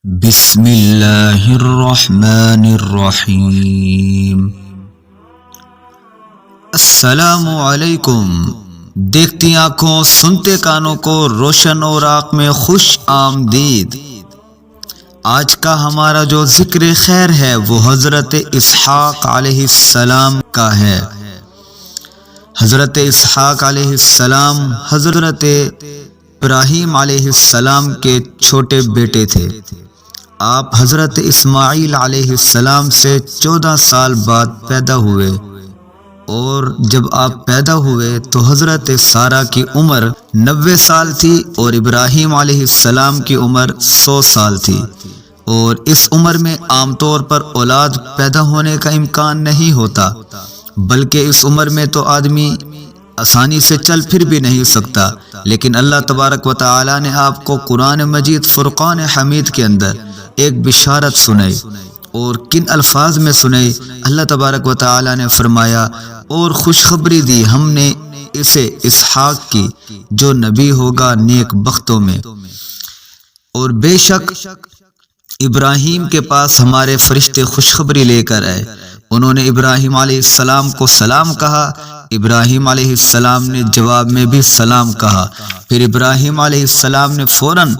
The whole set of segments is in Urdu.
بسم اللہ الرحمن الرحیم۔ السلام علیکم۔ دیکھتی آنکھوں سنتے کانوں کو روشن اوراق میں خوش آمدید۔ آج کا ہمارا جو ذکر خیر ہے وہ حضرت اسحاق علیہ السلام کا ہے۔ حضرت اسحاق علیہ السلام حضرت ابراہیم علیہ السلام کے چھوٹے بیٹے تھے۔ آپ حضرت اسماعیل علیہ السلام سے 14 سال بعد پیدا ہوئے، اور جب آپ پیدا ہوئے تو حضرت سارہ کی عمر 90 سال تھی اور ابراہیم علیہ السلام کی عمر 100 سال تھی، اور اس عمر میں عام طور پر اولاد پیدا ہونے کا امکان نہیں ہوتا، بلکہ اس عمر میں تو آدمی آسانی سے چل پھر بھی نہیں سکتا۔ لیکن اللہ تبارک و تعالی نے آپ کو قرآن مجید فرقان حمید کے اندر ایک بشارت سنائی، اور کن الفاظ میں سنائی؟ اللہ تبارک و تعالی نے فرمایا اور خوشخبری دی ہم نے اسے اسحاق کی جو نبی ہوگا نیک بختوں میں، اور بے شک ابراہیم کے پاس ہمارے فرشتے خوشخبری لے کر آئے۔ انہوں نے ابراہیم علیہ السلام کو سلام کہا، ابراہیم علیہ السلام نے جواب میں بھی سلام کہا۔ پھر ابراہیم علیہ السلام نے فوراً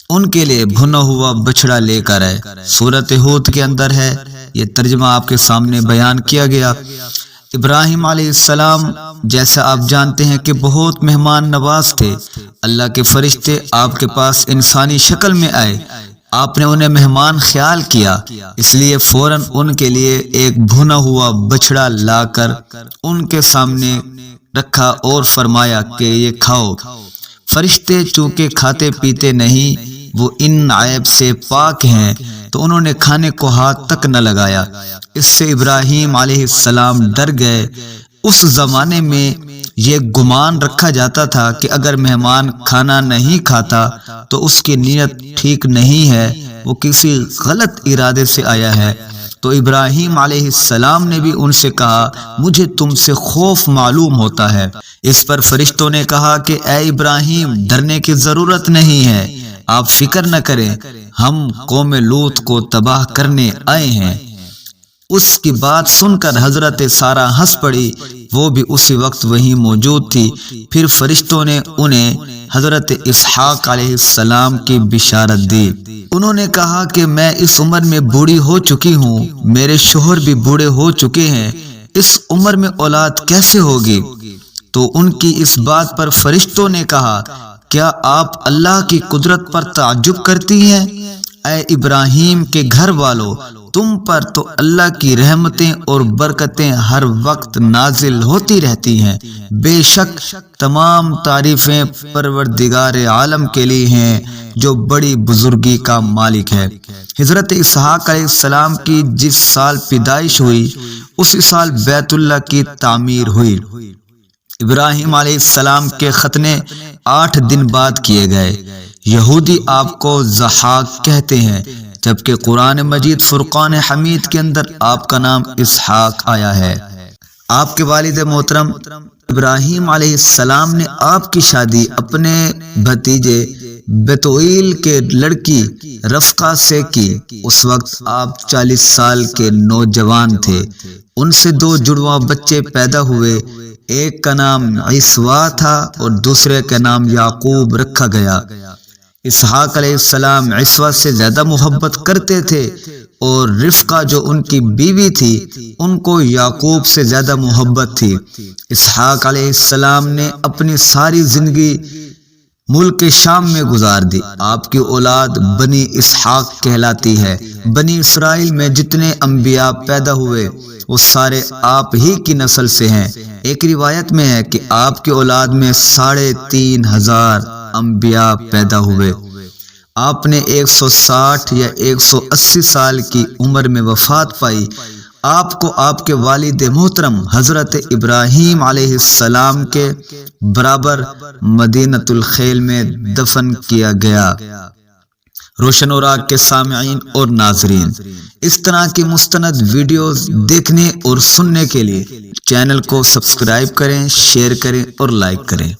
ان کے لیے بھنا ہوا بچڑا لے کر آئے۔ سورۃ ہود کے اندر ہے، یہ ترجمہ آپ کے سامنے بیان کیا گیا۔ ابراہیم علیہ السلام جیسا آپ جانتے ہیں کہ بہت مہمان نواز تھے۔ اللہ کے فرشتے آپ کے پاس انسانی شکل میں آئے، آپ نے انہیں مہمان خیال کیا، اس لیے فوراً ان کے لیے ایک بھنا ہوا بچڑا لا کر ان کے سامنے رکھا اور فرمایا کہ یہ کھاؤ۔ فرشتے چونکہ کھاتے پیتے نہیں، وہ ان عیب سے پاک ہیں، تو انہوں نے کھانے کو ہاتھ تک نہ لگایا۔ اس سے ابراہیم علیہ السلام ڈر گئے۔ اس زمانے میں یہ گمان رکھا جاتا تھا کہ اگر مہمان کھانا نہیں کھاتا تو اس کی نیت ٹھیک نہیں ہے، وہ کسی غلط ارادے سے آیا ہے۔ تو ابراہیم علیہ السلام نے بھی ان سے کہا مجھے تم سے خوف معلوم ہوتا ہے۔ اس پر فرشتوں نے کہا کہ اے ابراہیم ڈرنے کی ضرورت نہیں ہے، آپ فکر نہ کریں، ہم قوم لوط کو تباہ کرنے آئے ہیں۔ اس کی بات سن کر حضرت سارہ ہنس پڑی، وہ بھی اسی وقت وہیں موجود تھی۔ پھر فرشتوں نے انہیں حضرت اسحاق علیہ السلام کی بشارت دی۔ انہوں نے کہا کہ میں اس عمر میں بوڑھی ہو چکی ہوں، میرے شوہر بھی بوڑھے ہو چکے ہیں، اس عمر میں اولاد کیسے ہوگی؟ تو ان کی اس بات پر فرشتوں نے کہا کیا آپ اللہ کی قدرت پر تعجب کرتی ہیں؟ اے ابراہیم کے گھر والوں، تم پر تو اللہ کی رحمتیں اور برکتیں ہر وقت نازل ہوتی رہتی ہیں۔ بے شک تمام تعریفیں پروردگار عالم کے لیے ہیں جو بڑی بزرگی کا مالک ہے۔ حضرت اسحاق علیہ السلام کی جس سال پیدائش ہوئی اسی سال بیت اللہ کی تعمیر ہوئی۔ ابراہیم علیہ السلام کے ختنے 8 دن بعد کیے گئے۔ یہودی آپ کو ضحاک کہتے ہیں، جبکہ قرآن مجید فرقان حمید کے اندر آپ کا نام اسحاق آیا ہے۔ آپ کے والد محترم ابراہیم علیہ السلام نے آپ کی شادی اپنے بھتیجے بتوئیل کے لڑکی رفقہ سے کی۔ اس وقت آپ 40 سال کے نوجوان تھے۔ ان سے 2 جڑواں بچے پیدا ہوئے، ایک کا نام عیسوا تھا اور دوسرے کا نام یعقوب رکھا گیا۔ اسحاق علیہ السلام عیسوا سے زیادہ محبت کرتے تھے، اور رفقہ جو ان کی بیوی تھی ان کو یعقوب سے زیادہ محبت تھی۔ اسحاق علیہ السلام نے اپنی ساری زندگی ملک شام میں گزار دی۔ آپ کی اولاد بنی اسحاق کہلاتی ہے۔ بنی اسرائیل میں جتنے انبیاء پیدا ہوئے وہ سارے آپ ہی کی نسل سے ہیں۔ ایک روایت میں ہے کہ آپ کی اولاد میں 3500 انبیاء پیدا ہوئے۔ آپ نے 160 یا 180 سال کی عمر میں وفات پائی۔ آپ کو آپ کے والد محترم حضرت ابراہیم علیہ السلام کے برابر مدینۃ الخیل میں دفن کیا گیا۔ روشن اوراق کے سامعین اور ناظرین، اس طرح کی مستند ویڈیوز دیکھنے اور سننے کے لیے چینل کو سبسکرائب کریں، شیئر کریں اور لائک کریں۔